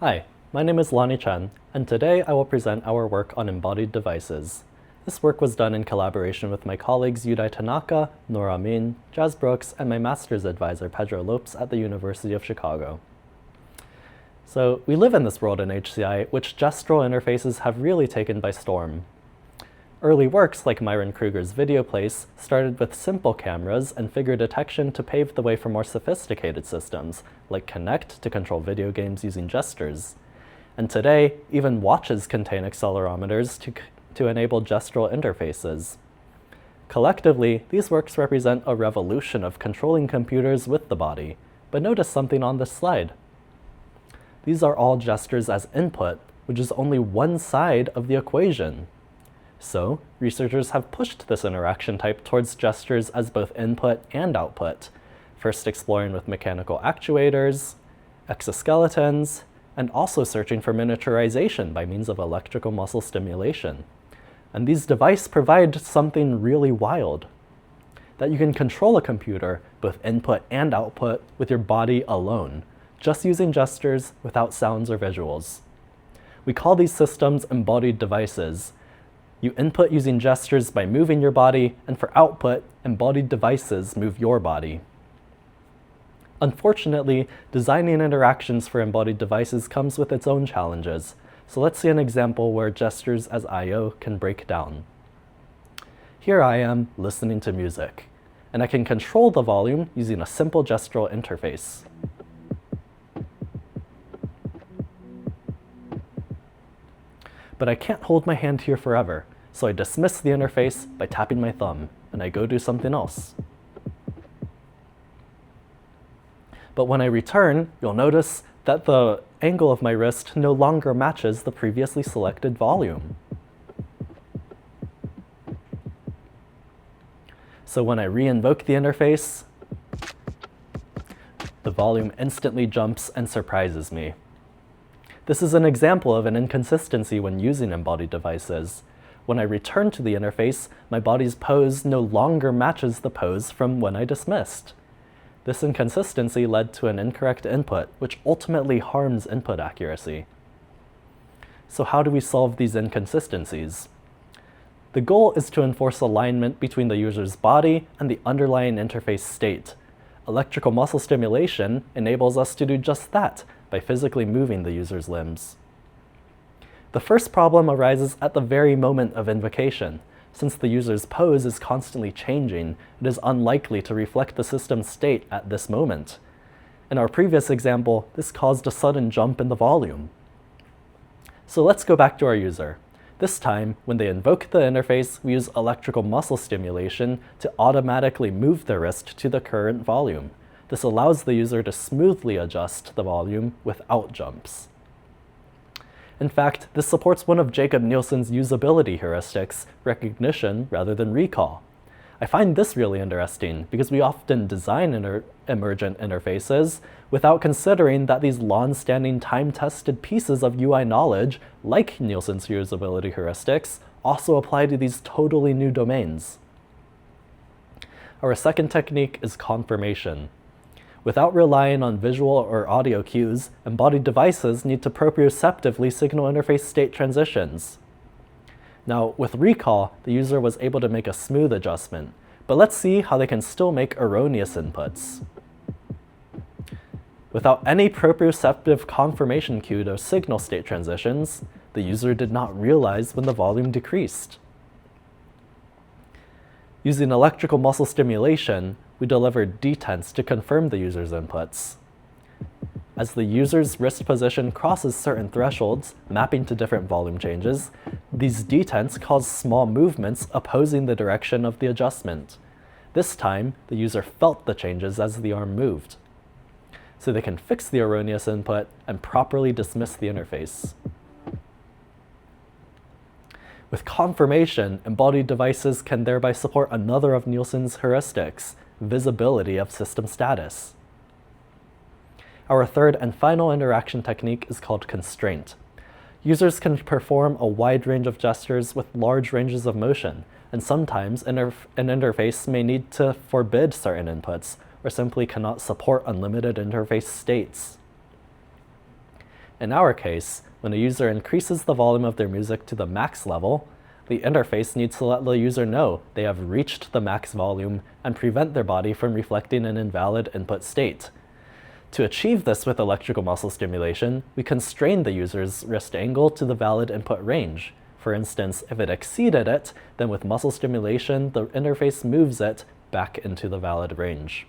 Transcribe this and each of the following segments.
Hi, my name is Lonnie Chen, and today I will present our work on embodied devices. This work was done in collaboration with my colleagues Yudai Tanaka, Nora Min, Jazz Brooks, and my master's advisor Pedro Lopes at the University of Chicago. So we live in this world in HCI, which gestural interfaces have really taken by storm. Early works like Myron Kruger's video place started with simple cameras and figure detection to pave the way for more sophisticated systems, like Kinect to control video games using gestures. And today, even watches contain accelerometers to enable gestural interfaces. Collectively, these works represent a revolution of controlling computers with the body. But notice something on this slide. These are all gestures as input, which is only one side of the equation. So, researchers have pushed this interaction type towards gestures as both input and output, first exploring with mechanical actuators, exoskeletons, and also searching for miniaturization by means of electrical muscle stimulation. And these devices provide something really wild, that you can control a computer, both input and output, with your body alone, just using gestures without sounds or visuals. We call these systems embodied devices. You input using gestures by moving your body, and for output, embodied devices move your body. Unfortunately, designing interactions for embodied devices comes with its own challenges. So let's see an example where gestures as I/O can break down. Here I am listening to music, and I can control the volume using a simple gestural interface. But I can't hold my hand here forever, so I dismiss the interface by tapping my thumb, and I go do something else. But when I return, you'll notice that the angle of my wrist no longer matches the previously selected volume. So when I re-invoke the interface, the volume instantly jumps and surprises me. This is an example of an inconsistency when using embodied devices. When I return to the interface, my body's pose no longer matches the pose from when I dismissed. This inconsistency led to an incorrect input, which ultimately harms input accuracy. So how do we solve these inconsistencies? The goal is to enforce alignment between the user's body and the underlying interface state. Electrical muscle stimulation enables us to do just that by physically moving the user's limbs. The first problem arises at the very moment of invocation. Since the user's pose is constantly changing, it is unlikely to reflect the system's state at this moment. In our previous example, this caused a sudden jump in the volume. So let's go back to our user. This time, when they invoke the interface, we use electrical muscle stimulation to automatically move the wrist to the current volume. This allows the user to smoothly adjust the volume without jumps. In fact, this supports one of Jakob Nielsen's usability heuristics, recognition rather than recall. I find this really interesting because we often design emergent interfaces without considering that these long-standing time-tested pieces of UI knowledge, like Nielsen's usability heuristics, also apply to these totally new domains. Our second technique is confirmation. Without relying on visual or audio cues, embodied devices need to proprioceptively signal interface state transitions. Now, with recall, the user was able to make a smooth adjustment, but let's see how they can still make erroneous inputs. Without any proprioceptive confirmation cue to signal state transitions, the user did not realize when the volume decreased. Using electrical muscle stimulation, we delivered detents to confirm the user's inputs. As the user's wrist position crosses certain thresholds, mapping to different volume changes, these detents cause small movements opposing the direction of the adjustment. This time, the user felt the changes as the arm moved. So they can fix the erroneous input and properly dismiss the interface. With confirmation, embodied devices can thereby support another of Nielsen's heuristics, visibility of system status. Our third and final interaction technique is called constraint. Users can perform a wide range of gestures with large ranges of motion, and sometimes an interface may need to forbid certain inputs, or simply cannot support unlimited interface states. In our case, when a user increases the volume of their music to the max level, the interface needs to let the user know they have reached the max volume and prevent their body from reflecting an invalid input state. To achieve this with electrical muscle stimulation, we constrain the user's wrist angle to the valid input range. For instance, if it exceeded it, then with muscle stimulation, the interface moves it back into the valid range.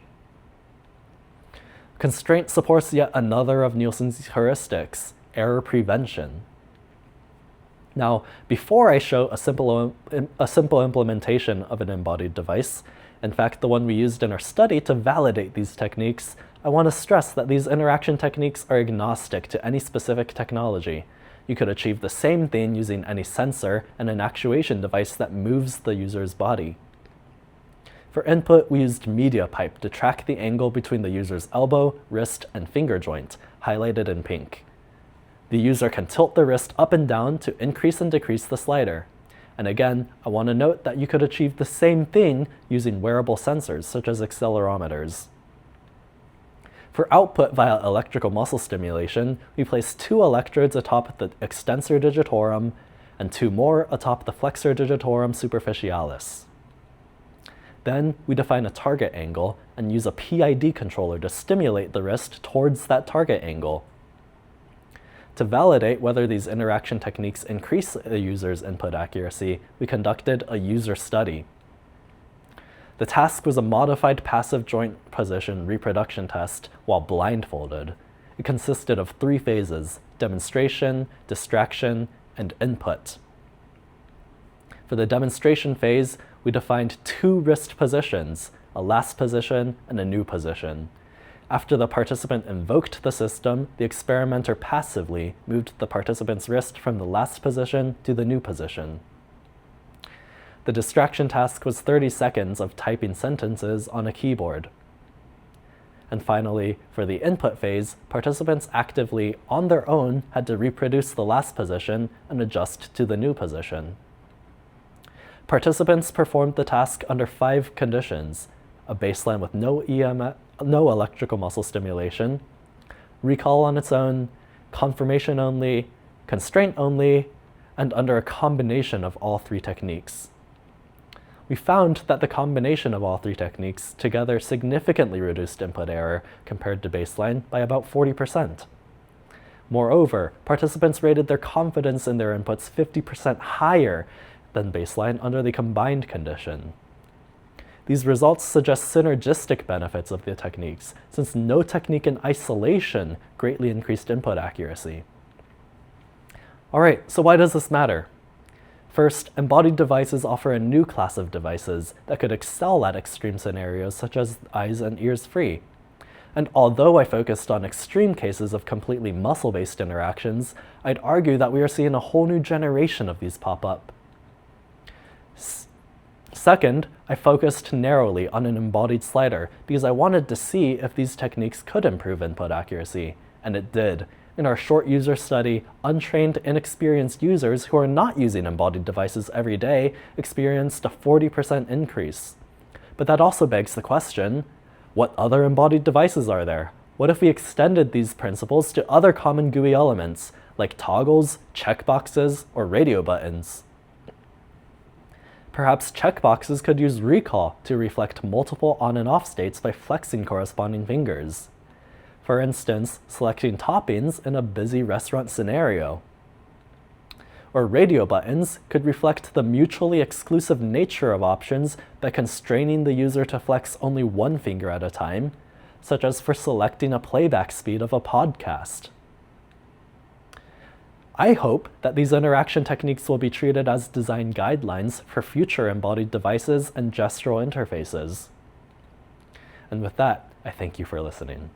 Constraint supports yet another of Nielsen's heuristics, error prevention. Now, before I show a simple implementation of an embodied device, in fact, the one we used in our study to validate these techniques, I want to stress that these interaction techniques are agnostic to any specific technology. You could achieve the same thing using any sensor and an actuation device that moves the user's body. For input, we used media pipe to track the angle between the user's elbow, wrist, and finger joint, highlighted in pink. The user can tilt the wrist up and down to increase and decrease the slider. And again, I want to note that you could achieve the same thing using wearable sensors, such as accelerometers. For output via electrical muscle stimulation, we place 2 electrodes atop the extensor digitorum and 2 more atop the flexor digitorum superficialis. Then we define a target angle and use a PID controller to stimulate the wrist towards that target angle. To validate whether these interaction techniques increase a user's input accuracy, we conducted a user study. The task was a modified passive joint position reproduction test while blindfolded. It consisted of 3 phases: demonstration, distraction, and input. For the demonstration phase, we defined 2 wrist positions, a last position and a new position. After the participant invoked the system, the experimenter passively moved the participant's wrist from the last position to the new position. The distraction task was 30 seconds of typing sentences on a keyboard. And finally, for the input phase, participants actively, on their own, had to reproduce the last position and adjust to the new position. Participants performed the task under 5 conditions: a baseline with no electrical muscle stimulation, recall on its own, confirmation only, constraint only, and under a combination of all 3 techniques. We found that the combination of all 3 techniques together significantly reduced input error compared to baseline by about 40%. Moreover, participants rated their confidence in their inputs 50% higher than baseline under the combined condition. These results suggest synergistic benefits of the techniques, since no technique in isolation greatly increased input accuracy. All right, so why does this matter? First, embodied devices offer a new class of devices that could excel at extreme scenarios such as eyes and ears free. And although I focused on extreme cases of completely muscle-based interactions, I'd argue that we are seeing a whole new generation of these pop up. Second, I focused narrowly on an embodied slider because I wanted to see if these techniques could improve input accuracy, and it did. In our short user study, untrained, inexperienced users who are not using embodied devices every day experienced a 40% increase. But that also begs the question, what other embodied devices are there? What if we extended these principles to other common GUI elements, like toggles, checkboxes, or radio buttons? Perhaps checkboxes could use recall to reflect multiple on and off states by flexing corresponding fingers. For instance, selecting toppings in a busy restaurant scenario. Or radio buttons could reflect the mutually exclusive nature of options by constraining the user to flex only one finger at a time, such as for selecting a playback speed of a podcast. I hope that these interaction techniques will be treated as design guidelines for future embodied devices and gestural interfaces. And with that, I thank you for listening.